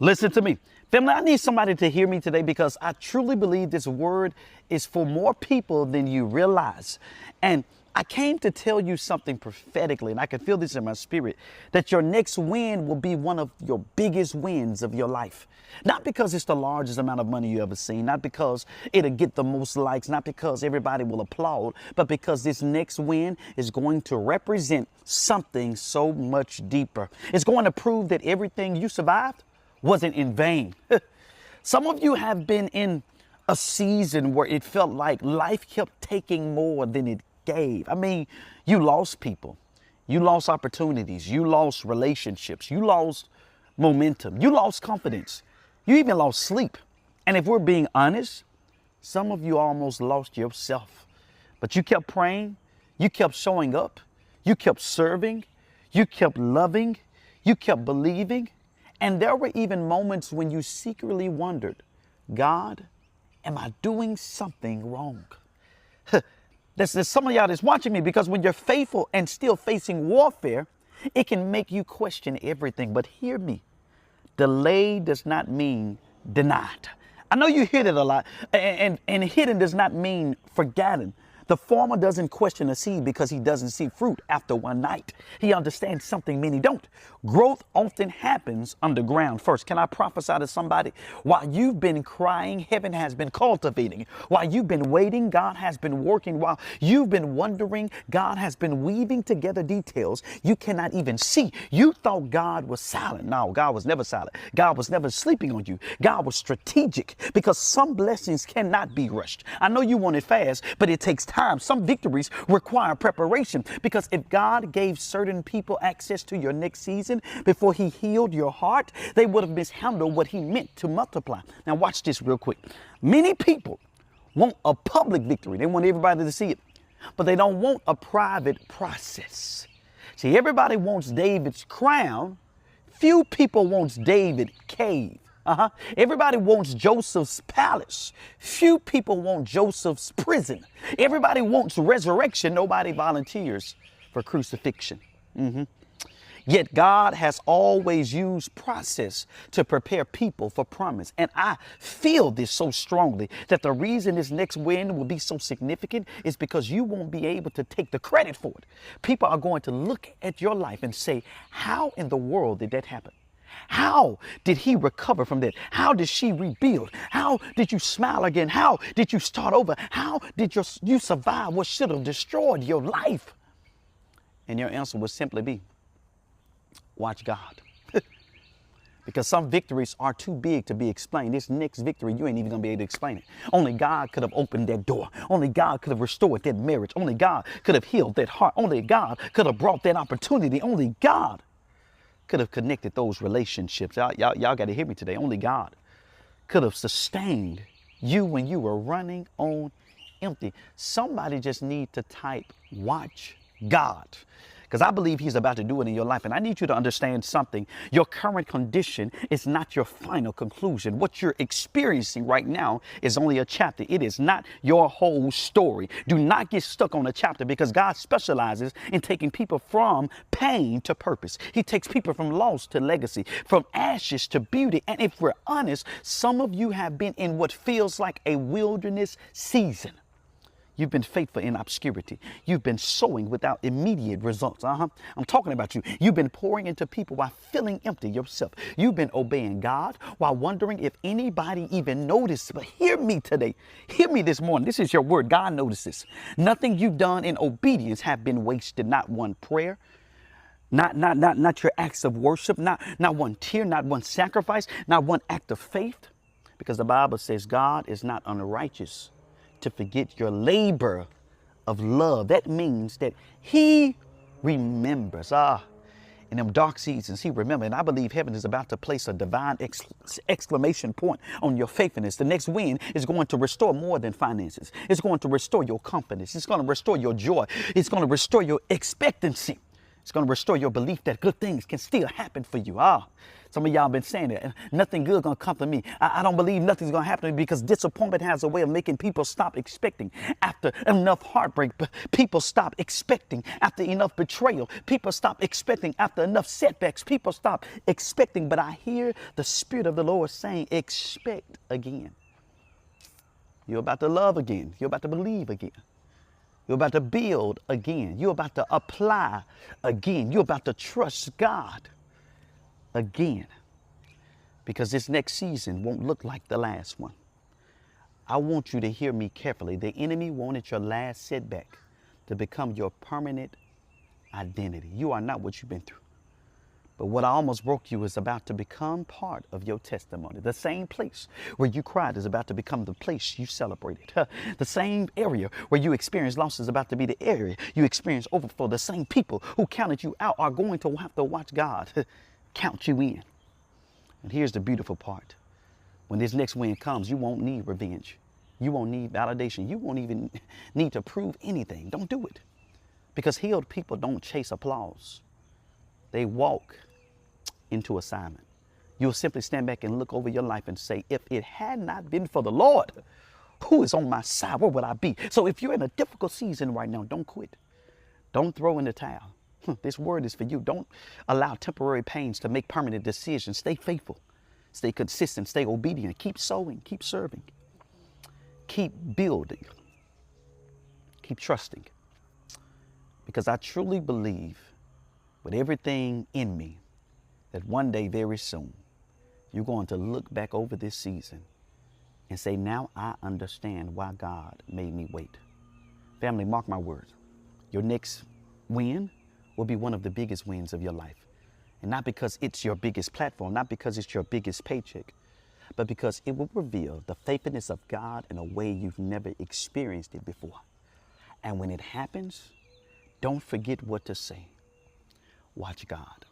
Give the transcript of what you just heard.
Listen to me. Family, I need somebody to hear me today because I truly believe this word is for more people than you realize. And I came to tell you something prophetically, and I can feel this in my spirit, that your next win will be one of your biggest wins of your life. Not because it's the largest amount of money you ever seen, not because it'll get the most likes, not because everybody will applaud, but because this next win is going to represent something so much deeper. It's going to prove that everything you survived wasn't in vain. Some of you have been in a season where it felt like life kept taking more than it gave. I mean, you lost people, you lost opportunities, you lost relationships, you lost momentum, you lost confidence, you even lost sleep. And if we're being honest, some of you almost lost yourself. But you kept praying, you kept showing up, you kept serving, you kept loving, you kept believing. And there were even moments when you secretly wondered, God, am I doing something wrong? There's some of y'all that's watching me, because when you're faithful and still facing warfare, it can make you question everything. But hear me, delay does not mean denied. I know you hear that a lot, and hidden does not mean forgotten. The farmer doesn't question a seed because he doesn't see fruit after one night. He understands something many don't. Growth often happens underground first. Can I prophesy to somebody? While you've been crying, heaven has been cultivating. While you've been waiting, God has been working. While you've been wondering, God has been weaving together details you cannot even see. You thought God was silent. No, God was never silent. God was never sleeping on you. God was strategic, because some blessings cannot be rushed. I know you want it fast, but it takes time. Some victories require preparation, because if God gave certain people access to your next season before he healed your heart, they would have mishandled what he meant to multiply. Now watch this real quick. Many people want a public victory. They want everybody to see it, but they don't want a private process. See, everybody wants David's crown. Few people wants David's cave. Everybody wants Joseph's palace. Few people want Joseph's prison. Everybody wants resurrection. Nobody volunteers for crucifixion. Yet God has always used process to prepare people for promise. And I feel this so strongly, that the reason this next win will be so significant is because you won't be able to take the credit for it. People are going to look at your life and say, how in the world did that happen? How did he recover from that? How did she rebuild? How did you smile again? How did you start over? How did you survive what should have destroyed your life? And your answer would simply be, watch God. Because some victories are too big to be explained. This next victory, you ain't even gonna be able to explain it. Only God could have opened that door. Only God could have restored that marriage. Only God could have healed that heart. Only God could have brought that opportunity. Only God could have connected those relationships. Y'all got to hear me today. Only God could have sustained you when you were running on empty. Somebody just need to type, watch God, because I believe he's about to do it in your life. And I need you to understand something. Your current condition is not your final conclusion. What you're experiencing right now is only a chapter. It is not your whole story. Do not get stuck on a chapter, because God specializes in taking people from pain to purpose. He takes people from loss to legacy, from ashes to beauty. And if we're honest, some of you have been in what feels like a wilderness season. You've been faithful in obscurity. You've been sowing without immediate results. I'm talking about you. You've been pouring into people while feeling empty yourself. You've been obeying God while wondering if anybody even noticed. But hear me today. Hear me this morning. This is your word. God notices. Nothing you've done in obedience have been wasted. Not one prayer. Not your acts of worship. Not one tear. Not one sacrifice. Not one act of faith. Because the Bible says God is not unrighteous to forget your labor of love. That means that he remembers. In them dark seasons, he remembers. And I believe heaven is about to place a divine exclamation point on your faithfulness. The next win is going to restore more than finances. It's going to restore your confidence. It's going to restore your joy. It's going to restore your expectancy. It's going to restore your belief that good things can still happen for you. Some of y'all been saying it. Nothing good gonna come to me. I don't believe nothing's gonna happen to me because disappointment has a way of making people stop expecting. After enough heartbreak, people stop expecting. After enough betrayal, people stop expecting. After enough setbacks, people stop expecting. But I hear the Spirit of the Lord saying, expect again. You're about to love again. You're about to believe again. You're about to build again. You're about to apply again. You're about to trust God again. Because this next season won't look like the last one. I want you to hear me carefully. The enemy wanted your last setback to become your permanent identity. You are not what you've been through. But what almost broke you is about to become part of your testimony. The same place where you cried is about to become the place you celebrated. The same area where you experienced loss is about to be the area you experience overflow. The same people who counted you out are going to have to watch God count you in. And here's the beautiful part. When this next wind comes, you won't need revenge. You won't need validation. You won't even need to prove anything. Don't do it. Because healed people don't chase applause. They walk into assignment. You'll simply stand back and look over your life and say, if it had not been for the Lord, who is on my side, where would I be? So if you're in a difficult season right now, don't quit. Don't throw in the towel. This word is for you. Don't allow temporary pains to make permanent decisions. Stay faithful. Stay consistent. Stay obedient. Keep sowing. Keep serving. Keep building. Keep trusting. Because I truly believe with everything in me that one day very soon you're going to look back over this season and say, now I understand why God made me wait. Family, mark my words. Your next win will be one of the biggest wins of your life. And not because it's your biggest platform, not because it's your biggest paycheck, but because it will reveal the faithfulness of God in a way you've never experienced it before. And when it happens, don't forget what to say. Watch God.